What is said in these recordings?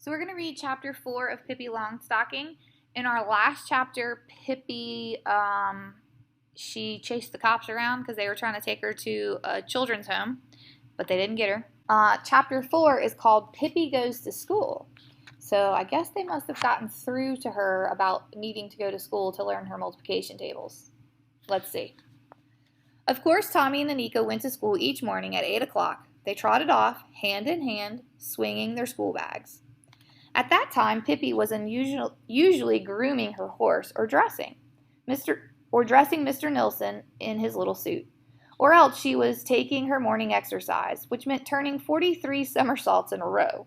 So we're going to read chapter 4 of Pippi Longstocking. In our last chapter, Pippi, she chased the cops around because they were trying to take her to a children's home, but they didn't get her. Chapter 4 is called Pippi Goes to School. So I guess they must have gotten through to her about needing to go to school to learn her multiplication tables. Let's see. Of course, Tommy and Anika went to school each morning at 8 o'clock. They trotted off, hand in hand, swinging their school bags. At that time, Pippi was usually grooming her horse or dressing Mr. Nilsson in his little suit. Or else she was taking her morning exercise, which meant turning 43 somersaults in a row.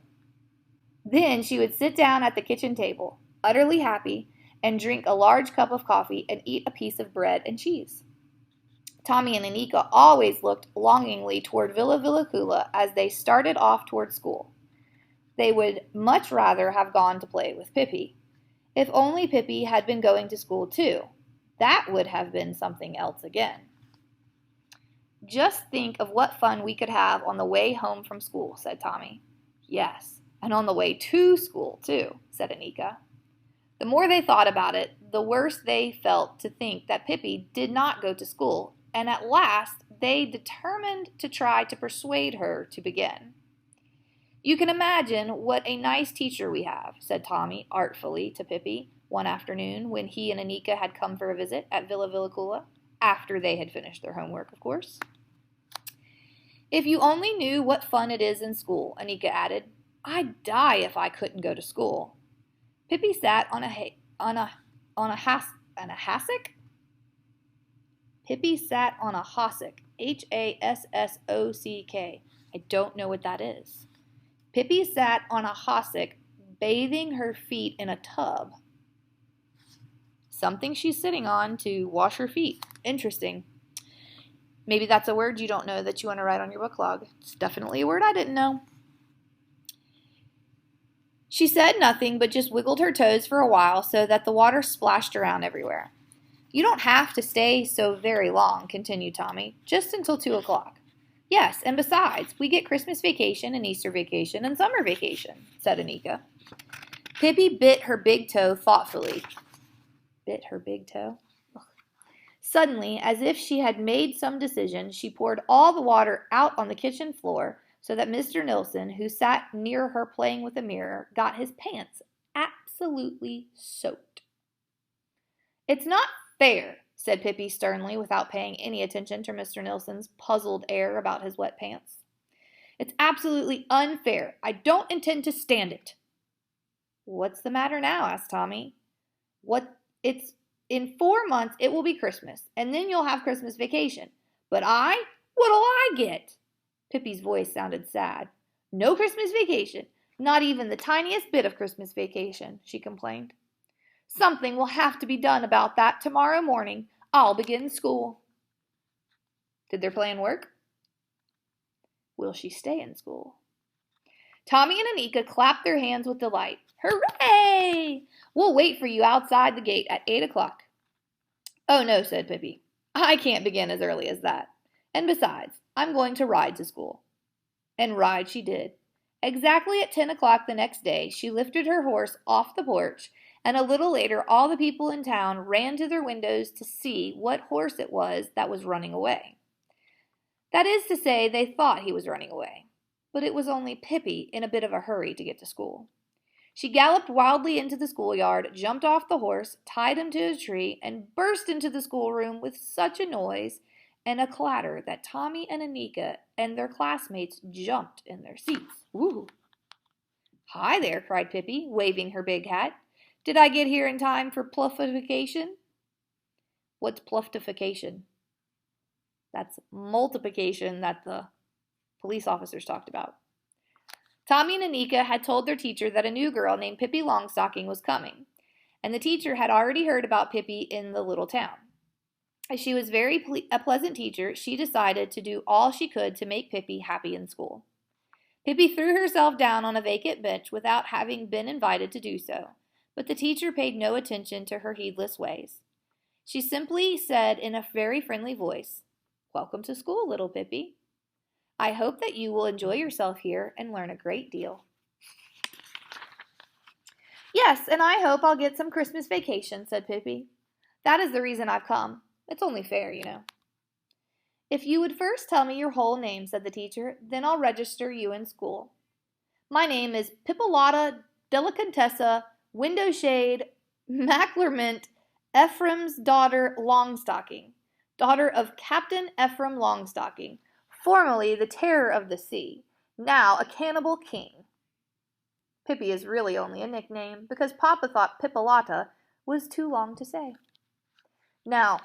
Then she would sit down at the kitchen table, utterly happy, and drink a large cup of coffee and eat a piece of bread and cheese. Tommy and Anika always looked longingly toward Villa Villacula as they started off toward school. They would much rather have gone to play with Pippi. If only Pippi had been going to school too. That would have been something else again. Just think of what fun we could have on the way home from school, said Tommy. Yes, and on the way to school too, said Anika. The more they thought about it, the worse they felt to think that Pippi did not go to school, and at last they determined to try to persuade her to begin. You can imagine what a nice teacher we have, said Tommy artfully to Pippi one afternoon when he and Anika had come for a visit at Villa Villacula, after they had finished their homework, of course. If you only knew what fun it is in school, Anika added. I'd die if I couldn't go to school. Pippi sat on a hassock. Pippi sat on a hassock, Hassock. I don't know what that is. Pippi sat on a hassock, bathing her feet in a tub. Something she's sitting on to wash her feet. Interesting. Maybe that's a word you don't know that you want to write on your book log. It's definitely a word I didn't know. She said nothing but just wiggled her toes for a while so that the water splashed around everywhere. You don't have to stay so very long, continued Tommy, just until 2 o'clock. Yes, and besides, we get Christmas vacation and Easter vacation and summer vacation, said Anika. Pippi bit her big toe thoughtfully. Bit her big toe? Ugh. Suddenly, as if she had made some decision, she poured all the water out on the kitchen floor so that Mr. Nilsson, who sat near her playing with a mirror, got his pants absolutely soaked. It's not fair, said Pippi sternly without paying any attention to Mr. Nilsson's puzzled air about his wet pants. It's absolutely unfair. I don't intend to stand it. What's the matter now? Asked Tommy. In 4 months it will be Christmas, and then you'll have Christmas vacation. But what'll I get? Pippi's voice sounded sad. No Christmas vacation, not even the tiniest bit of Christmas vacation, she complained. Something will have to be done about that tomorrow morning. I'll begin school. Did their plan work? Will she stay in school? Tommy and Anika clapped their hands with delight. Hooray! We'll wait for you outside the gate at 8 o'clock. Oh, no, said Pippi. I can't begin as early as that. And besides, I'm going to ride to school. And ride she did. Exactly at 10 o'clock the next day, she lifted her horse off the porch, and a little later all the people in town ran to their windows to see what horse it was that was running away. That is to say, they thought he was running away, but it was only Pippi in a bit of a hurry to get to school. She galloped wildly into the schoolyard, jumped off the horse, tied him to a tree, and burst into the schoolroom with such a noise and a clatter that Tommy and Anika and their classmates jumped in their seats. Woo! Hi there, cried Pippi, waving her big hat. Did I get here in time for pluffification? What's pluffification? That's multiplication that the police officers talked about. Tommy and Anika had told their teacher that a new girl named Pippi Longstocking was coming, and the teacher had already heard about Pippi in the little town. As she was a pleasant teacher, she decided to do all she could to make Pippi happy in school. Pippi threw herself down on a vacant bench without having been invited to do so, but the teacher paid no attention to her heedless ways. She simply said in a very friendly voice, Welcome to school, little Pippi. I hope that you will enjoy yourself here and learn a great deal. Yes, and I hope I'll get some Christmas vacation, said Pippi. That is the reason I've come. It's only fair, you know. If you would first tell me your whole name, said the teacher, then I'll register you in school. My name is Pippilotta Delicatessa Windowshade Maclermint Ephraim's daughter Longstocking, daughter of Captain Ephraim Longstocking, formerly the terror of the sea, now a cannibal king. Pippi is really only a nickname because Papa thought Pippilotta was too long to say. Now,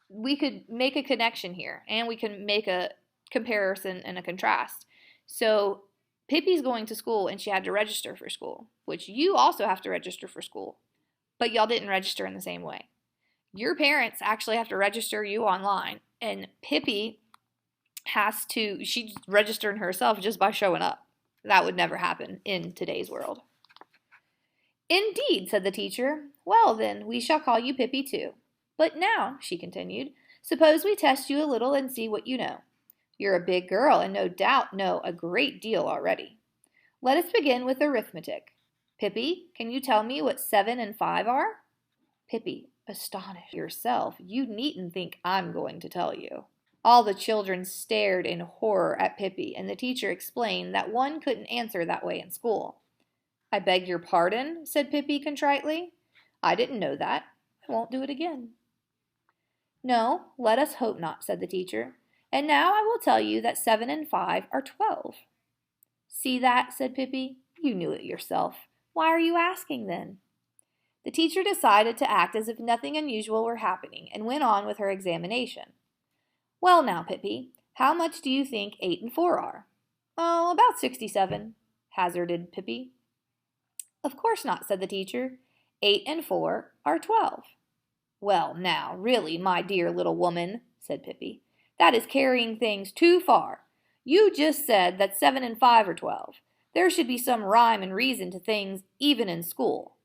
we could make a connection here, and we can make a comparison and a contrast. So, Pippi's going to school, and she had to register for school, which you also have to register for school, but y'all didn't register in the same way. Your parents actually have to register you online, and Pippi she's registering herself just by showing up. That would never happen in today's world. Indeed, said the teacher. Well, then, we shall call you Pippi too. But now, she continued, suppose we test you a little and see what you know. You're a big girl and no doubt know a great deal already. Let us begin with arithmetic. Pippi, can you tell me what 7 and 5 are? Pippi, astonish yourself. You needn't think I'm going to tell you. All the children stared in horror at Pippi, and the teacher explained that one couldn't answer that way in school. I beg your pardon, said Pippi contritely. I didn't know that. I won't do it again. No, let us hope not, said the teacher. And now I will tell you that 7 and 5 are 12. See that, said Pippi. You knew it yourself. Why are you asking then? The teacher decided to act as if nothing unusual were happening and went on with her examination. Well now, Pippi, how much do you think 8 and 4 are? Oh, about 67, hazarded Pippi. Of course not, said the teacher. 8 and 4 are 12. Well, now, really, my dear little woman, said Pippi, that is carrying things too far. You just said that 7 and 5 are 12. There should be some rhyme and reason to things even in school.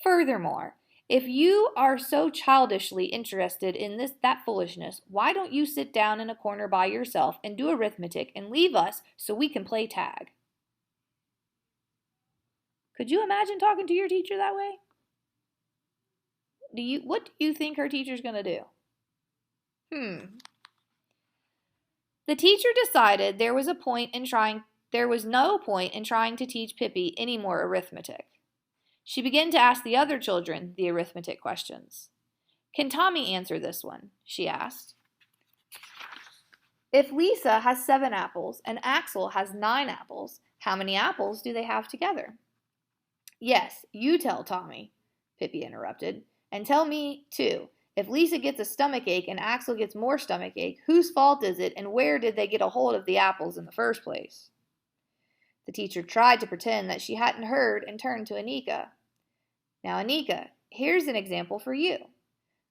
Furthermore, if you are so childishly interested in that foolishness, why don't you sit down in a corner by yourself and do arithmetic and leave us so we can play tag? Could you imagine talking to your teacher that way? What do you think her teacher's going to do? The teacher decided there was no point in trying to teach Pippi any more arithmetic. She began to ask the other children the arithmetic questions. Can Tommy answer this one? She asked. If Lisa has 7 apples and Axel has 9 apples, how many apples do they have together? Yes, you tell Tommy, Pippi interrupted. And tell me, too, if Lisa gets a stomachache and Axel gets more stomachache, whose fault is it and where did they get a hold of the apples in the first place? The teacher tried to pretend that she hadn't heard and turned to Anika. Now, Anika, here's an example for you.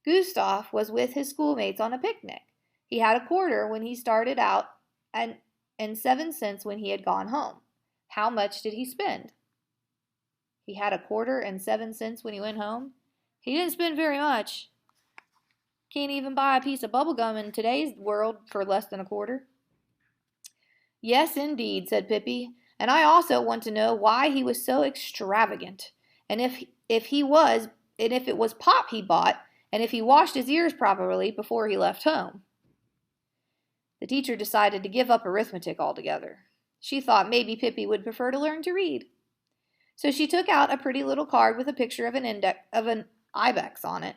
Gustav was with his schoolmates on a picnic. He had a quarter when he started out and 7 cents when he had gone home. How much did he spend? He had a quarter and 7 cents when he went home? He didn't spend very much. Can't even buy a piece of bubble gum in today's world for less than a quarter. Yes, indeed, said Pippi, and I also want to know why he was so extravagant, and if it was pop he bought, and if he washed his ears properly before he left home. The teacher decided to give up arithmetic altogether. She thought maybe Pippi would prefer to learn to read. So she took out a pretty little card with a picture of an ibex on it.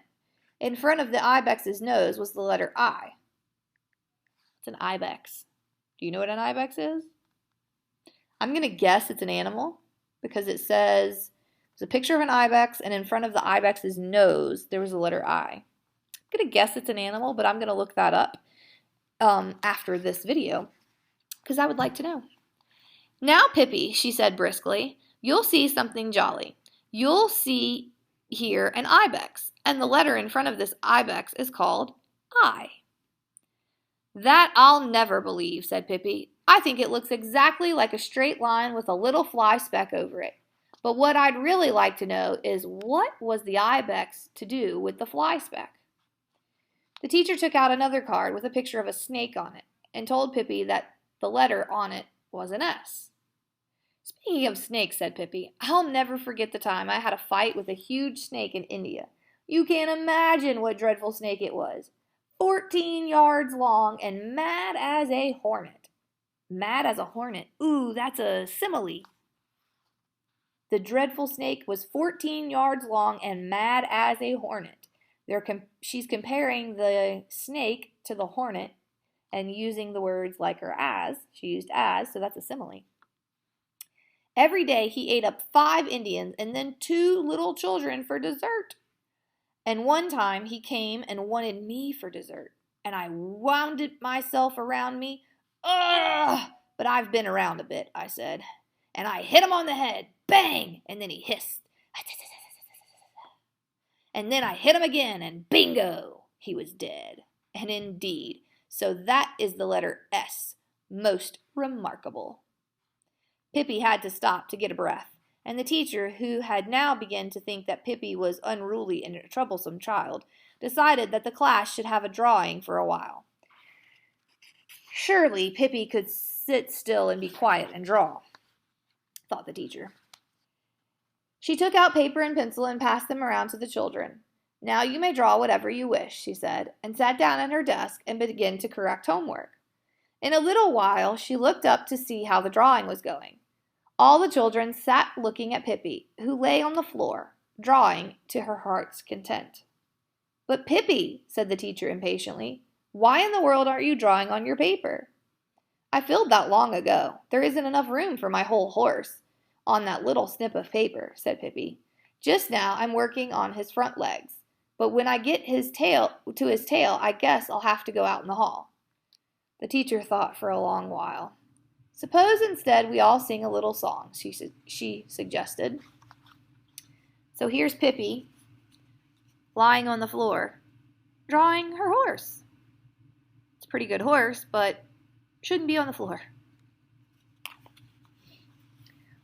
In front of the ibex's nose was the letter I. It's an ibex. Do you know what an ibex is? I'm going to guess it's an animal because it says there's a picture of an ibex and in front of the ibex's nose there was the letter I. I'm going to guess it's an animal, but I'm going to look that up after this video because I would like to know. Now, Pippi, she said briskly, you'll see something jolly. You'll see here an ibex, and the letter in front of this ibex is called I. That I'll never believe, said Pippi. I think it looks exactly like a straight line with a little fly speck over it. But what I'd really like to know is what was the ibex to do with the fly speck? The teacher took out another card with a picture of a snake on it and told Pippi that the letter on it was an S. Speaking of snakes, said Pippi, I'll never forget the time I had a fight with a huge snake in India. You can't imagine what dreadful snake it was. 14 yards long and mad as a hornet. Mad as a hornet. Ooh, that's a simile. The dreadful snake was 14 yards long and mad as a hornet. She's comparing the snake to the hornet and using the words like or as. She used as, so that's a simile. Every day he ate up 5 Indians and then 2 little children for dessert. And one time he came and wanted me for dessert. And I wound myself around me. Ugh! But I've been around a bit, I said. And I hit him on the head. Bang! And then he hissed. And then I hit him again, and bingo! He was dead. And indeed, so that is the letter S. Most remarkable. Pippi had to stop to get a breath, and the teacher, who had now begun to think that Pippi was unruly and a troublesome child, decided that the class should have a drawing for a while. Surely Pippi could sit still and be quiet and draw, thought the teacher. She took out paper and pencil and passed them around to the children. Now you may draw whatever you wish, she said, and sat down at her desk and began to correct homework. In a little while she looked up to see how the drawing was going. All the children sat looking at Pippi, who lay on the floor, drawing to her heart's content. But Pippi, said the teacher impatiently, why in the world aren't you drawing on your paper? I filled that long ago. There isn't enough room for my whole horse on that little snip of paper, said Pippi. Just now I'm working on his front legs, but when I get to his tail, I guess I'll have to go out in the hall. The teacher thought for a long while. Suppose instead we all sing a little song, she suggested. So here's Pippi, lying on the floor, drawing her horse. It's a pretty good horse, but shouldn't be on the floor.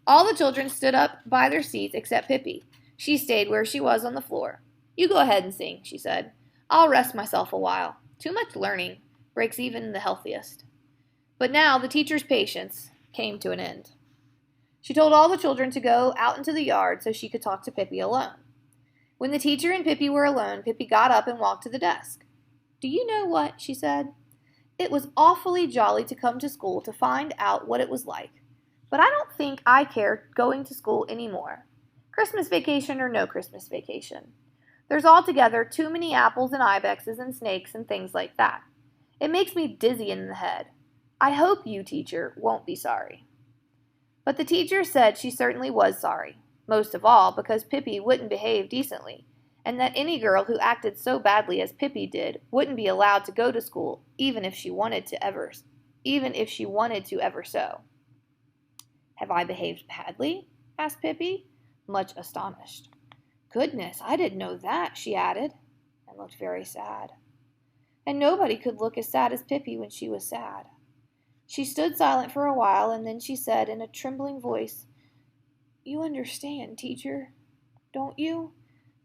All the children stood up by their seats except Pippi. She stayed where she was on the floor. You go ahead and sing, she said. I'll rest myself a while. Too much learning breaks even the healthiest. But now the teacher's patience came to an end. She told all the children to go out into the yard so she could talk to Pippi alone. When the teacher and Pippi were alone, Pippi got up and walked to the desk. Do you know what? She said. It was awfully jolly to come to school to find out what it was like. But I don't think I care going to school anymore. Christmas vacation or no Christmas vacation. There's altogether too many apples and ibexes and snakes and things like that. It makes me dizzy in the head. I hope you, teacher, won't be sorry. But the teacher said she certainly was sorry, most of all because Pippi wouldn't behave decently, and that any girl who acted so badly as Pippi did wouldn't be allowed to go to school even if she wanted to ever so. Have I behaved badly? Asked Pippi, much astonished. Goodness, I didn't know that, she added, and looked very sad. And nobody could look as sad as Pippi when she was sad. She stood silent for a while, and then she said in a trembling voice, You understand, teacher, don't you,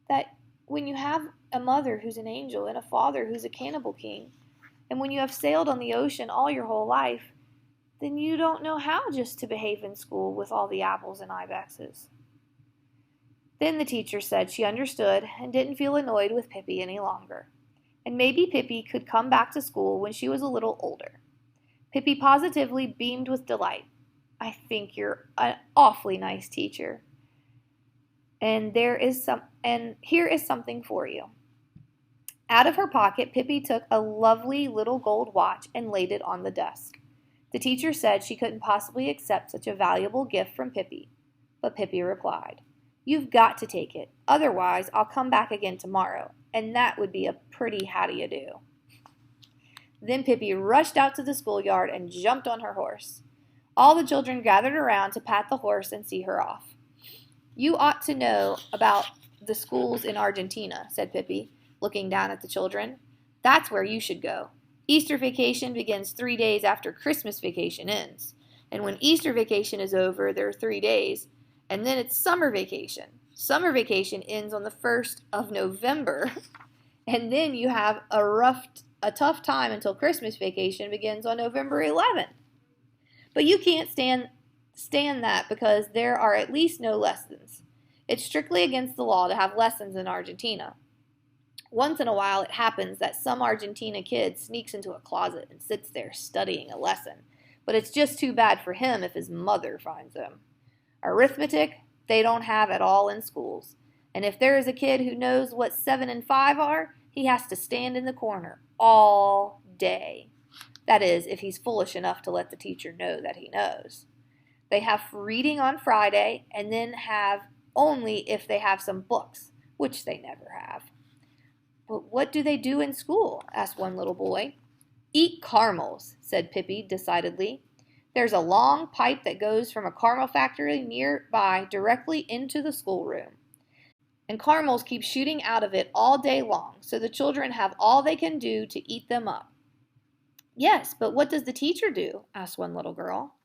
that when you have a mother who's an angel and a father who's a cannibal king, and when you have sailed on the ocean all your whole life, then you don't know how just to behave in school with all the apples and ibexes. Then the teacher said she understood and didn't feel annoyed with Pippi any longer, and maybe Pippi could come back to school when she was a little older. Pippi positively beamed with delight. I think you're an awfully nice teacher. And here is something for you. Out of her pocket, Pippi took a lovely little gold watch and laid it on the desk. The teacher said she couldn't possibly accept such a valuable gift from Pippi, but Pippi replied, You've got to take it, otherwise I'll come back again tomorrow, and that would be a pretty how-do-you-do. Then Pippi rushed out to the schoolyard and jumped on her horse. All the children gathered around to pat the horse and see her off. You ought to know about the schools in Argentina, said Pippi, looking down at the children. That's where you should go. Easter vacation begins 3 days after Christmas vacation ends. And when Easter vacation is over, there are 3 days. And then it's summer vacation. Summer vacation ends on the 1st of November. And then you have a tough time until Christmas vacation begins on November 11th. But you can't stand stand that because there are at least no lessons. It's strictly against the law to have lessons in Argentina. Once in a while, it happens that some Argentina kid sneaks into a closet and sits there studying a lesson, but it's just too bad for him if his mother finds him. Arithmetic, they don't have at all in schools, and if there is a kid who knows what 7 and 5 are, he has to stand in the corner all day. That is, if he's foolish enough to let the teacher know that he knows. They have reading on Friday, and then have only if they have some books, which they never have. But what do they do in school? Asked one little boy. Eat caramels, said Pippi decidedly. There's a long pipe that goes from a caramel factory nearby directly into the schoolroom. And caramels keep shooting out of it all day long, so the children have all they can do to eat them up. Yes, but what does the teacher do? Asked one little girl.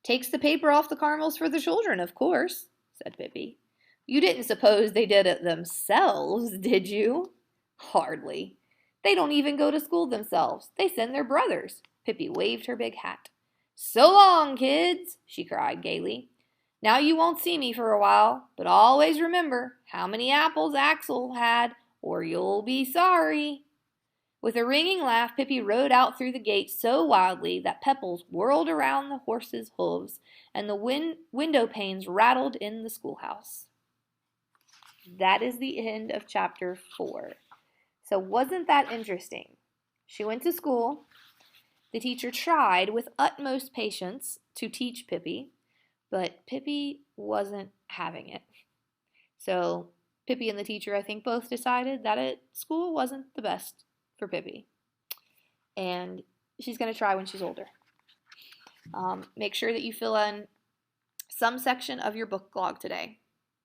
Takes the paper off the caramels for the children, of course, said Pippi. You didn't suppose they did it themselves, did you? Hardly. They don't even go to school themselves. They send their brothers. Pippi waved her big hat. So long, kids, she cried gaily. Now you won't see me for a while, but always remember how many apples Axel had, or you'll be sorry. With a ringing laugh, Pippi rode out through the gate so wildly that pebbles whirled around the horse's hooves, and the window panes rattled in the schoolhouse. That is the end of chapter 4. So wasn't that interesting? She went to school. The teacher tried with utmost patience to teach Pippi, but Pippi wasn't having it. So Pippi and the teacher, I think, both decided that school wasn't the best for Pippi. And she's going to try when she's older. Make sure that you fill in some section of your book log today.